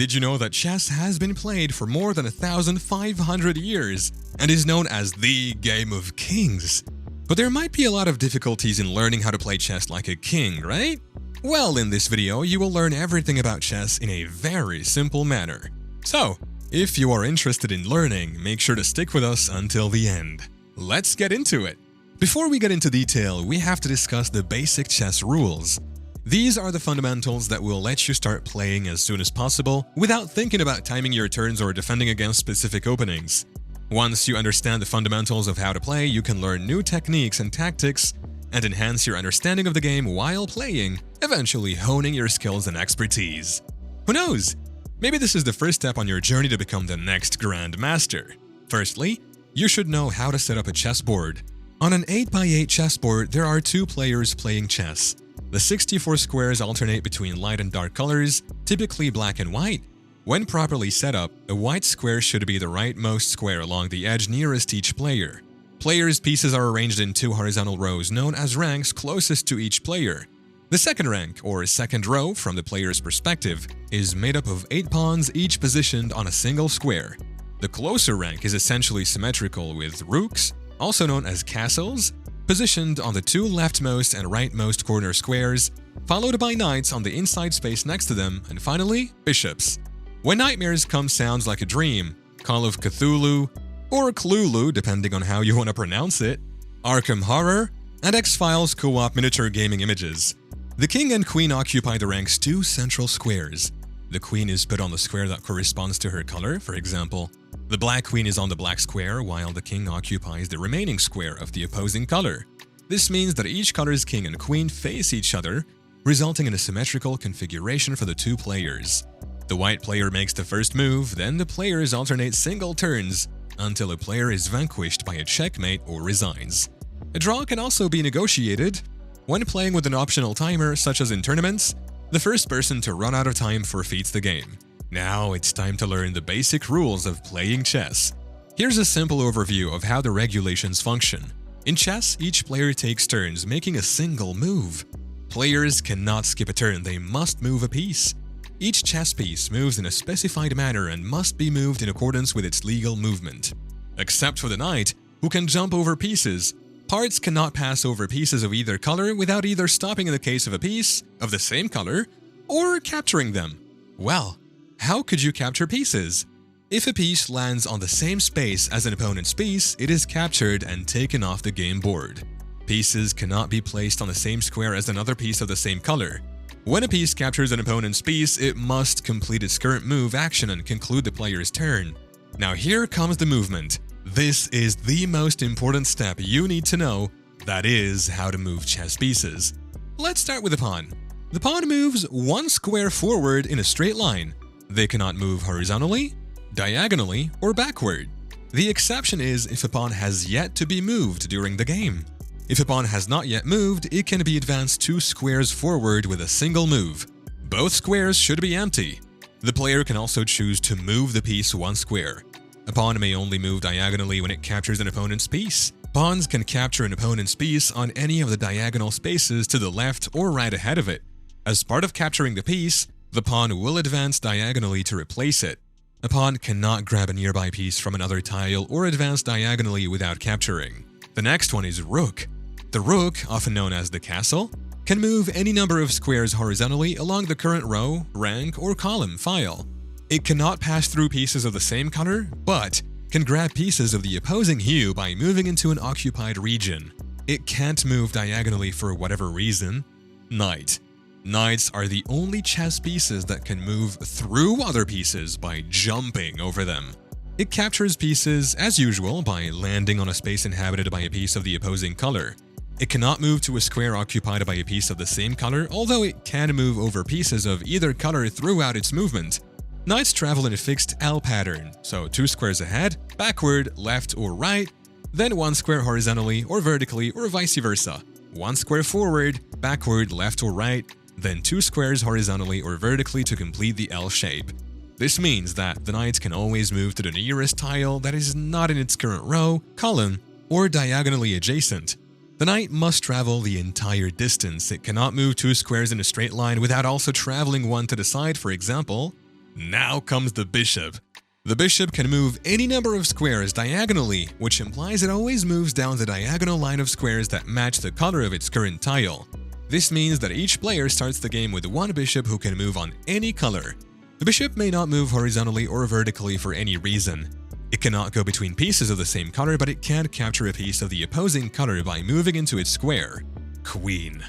Did you know that chess has been played for more than 1,500 years and is known as the game of kings? But there might be a lot of difficulties in learning how to play chess like a king, right? Well, in this video, you will learn everything about chess in a very simple manner. So, if you are interested in learning, make sure to stick with us until the end. Let's get into it! Before we get into detail, we have to discuss the basic chess rules. These are the fundamentals that will let you start playing as soon as possible without thinking about timing your turns or defending against specific openings. Once you understand the fundamentals of how to play, you can learn new techniques and tactics and enhance your understanding of the game while playing, eventually honing your skills and expertise. Who knows? Maybe this is the first step on your journey to become the next grandmaster. Firstly, you should know how to set up a chessboard. On an 8x8 chessboard, there are two players playing chess. The 64 squares alternate between light and dark colors, typically black and white. When properly set up, a white square should be the rightmost square along the edge nearest each player. Players' pieces are arranged in two horizontal rows known as ranks closest to each player. The second rank, or second row from the player's perspective, is made up of 8 pawns each positioned on a single square. The closer rank is essentially symmetrical with rooks, also known as castles, positioned on the two leftmost and rightmost corner squares, followed by knights on the inside space next to them, and finally, bishops. When nightmares come sounds like a dream, Call of Cthulhu, or Cthulhu depending on how you want to pronounce it, Arkham Horror, and X-Files co-op miniature gaming images. The king and queen occupy the rank's two central squares. The queen is put on the square that corresponds to her color, for example, the black queen is on the black square while the king occupies the remaining square of the opposing color. This means that each color's king and queen face each other, resulting in a symmetrical configuration for the two players. The white player makes the first move, then the players alternate single turns until a player is vanquished by a checkmate or resigns. A draw can also be negotiated. When playing with an optional timer, such as in tournaments, the first person to run out of time forfeits the game. Now it's time to learn the basic rules of playing chess. Here's a simple overview of how the regulations function. In chess, each player takes turns making a single move. Players cannot skip a turn, they must move a piece. Each chess piece moves in a specified manner and must be moved in accordance with its legal movement. Except for the knight, who can jump over pieces, parts cannot pass over pieces of either color without either stopping in the case of a piece of the same color or capturing them. Well, how could you capture pieces? If a piece lands on the same space as an opponent's piece, it is captured and taken off the game board. Pieces cannot be placed on the same square as another piece of the same color. When a piece captures an opponent's piece, it must complete its current move action and conclude the player's turn. Now here comes the movement. This is the most important step you need to know, that is, how to move chess pieces. Let's start with the pawn. The pawn moves one square forward in a straight line. They cannot move horizontally, diagonally, or backward. The exception is if a pawn has yet to be moved during the game. If a pawn has not yet moved, it can be advanced 2 squares forward with a single move. Both squares should be empty. The player can also choose to move the piece 1 square. A pawn may only move diagonally when it captures an opponent's piece. Pawns can capture an opponent's piece on any of the diagonal spaces to the left or right ahead of it. As part of capturing the piece, the pawn will advance diagonally to replace it. A pawn cannot grab a nearby piece from another tile or advance diagonally without capturing. The next one is rook. The rook, often known as the castle, can move any number of squares horizontally along the current row, rank, or column file. It cannot pass through pieces of the same color, but can grab pieces of the opposing hue by moving into an occupied region. It can't move diagonally for whatever reason. Knight. Knights are the only chess pieces that can move through other pieces by jumping over them. It captures pieces, as usual, by landing on a space inhabited by a piece of the opposing color. It cannot move to a square occupied by a piece of the same color, although it can move over pieces of either color throughout its movement. Knights travel in a fixed L pattern, so 2 squares ahead, backward, left or right, then 1 square horizontally or vertically or vice versa. 1 square forward, backward, left or right, then 2 squares horizontally or vertically to complete the L shape. This means that the knight can always move to the nearest tile that is not in its current row, column, or diagonally adjacent. The knight must travel the entire distance. It cannot move 2 squares in a straight line without also traveling 1 to the side, for example. Now comes the bishop. The bishop can move any number of squares diagonally, which implies it always moves down the diagonal line of squares that match the color of its current tile. This means that each player starts the game with one bishop who can move on any color. The bishop may not move horizontally or vertically for any reason. It cannot go between pieces of the same color, but it can capture a piece of the opposing color by moving into its square. Queen.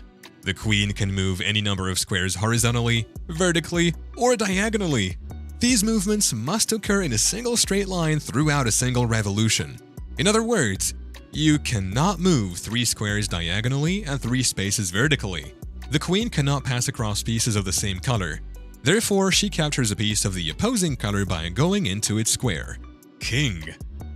The queen can move any number of squares horizontally, vertically, or diagonally. These movements must occur in a single straight line throughout a single revolution. In other words, you cannot move 3 squares diagonally and 3 spaces vertically. The queen cannot pass across pieces of the same color. Therefore, she captures a piece of the opposing color by going into its square. King.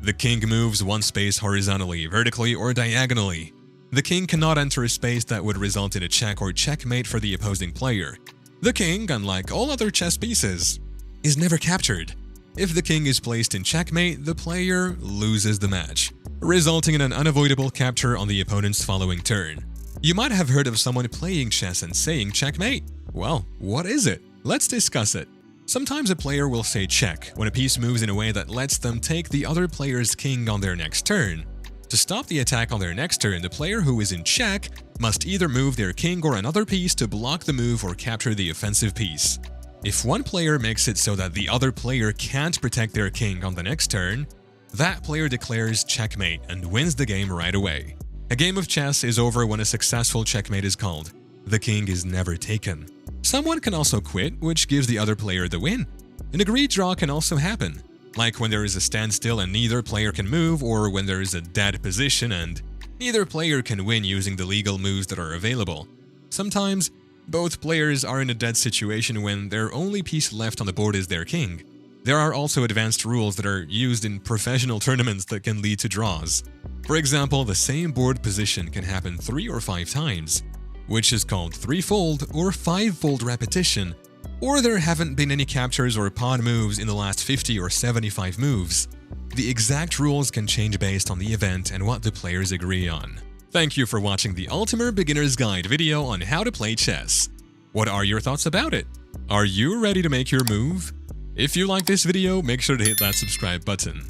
The king moves 1 space horizontally, vertically, or diagonally. The king cannot enter a space that would result in a check or checkmate for the opposing player. The king, unlike all other chess pieces, is never captured. If the king is placed in checkmate, the player loses the match, resulting in an unavoidable capture on the opponent's following turn. You might have heard of someone playing chess and saying checkmate. Well, what is it? Let's discuss it. Sometimes a player will say check when a piece moves in a way that lets them take the other player's king on their next turn. To stop the attack on their next turn, the player who is in check must either move their king or another piece to block the move or capture the offensive piece. If one player makes it so that the other player can't protect their king on the next turn, that player declares checkmate and wins the game right away. A game of chess is over when a successful checkmate is called. The king is never taken. Someone can also quit, which gives the other player the win. An agreed draw can also happen, like when there is a standstill and neither player can move, or when there is a dead position and neither player can win using the legal moves that are available. Sometimes, both players are in a dead situation when their only piece left on the board is their king. There are also advanced rules that are used in professional tournaments that can lead to draws. For example, the same board position can happen 3 or 5 times, which is called threefold or fivefold repetition, or there haven't been any captures or pawn moves in the last 50 or 75 moves. The exact rules can change based on the event and what the players agree on. Thank you for watching the Ultimate Beginner's Guide video on how to play chess. What are your thoughts about it? Are you ready to make your move? If you like this video, make sure to hit that subscribe button.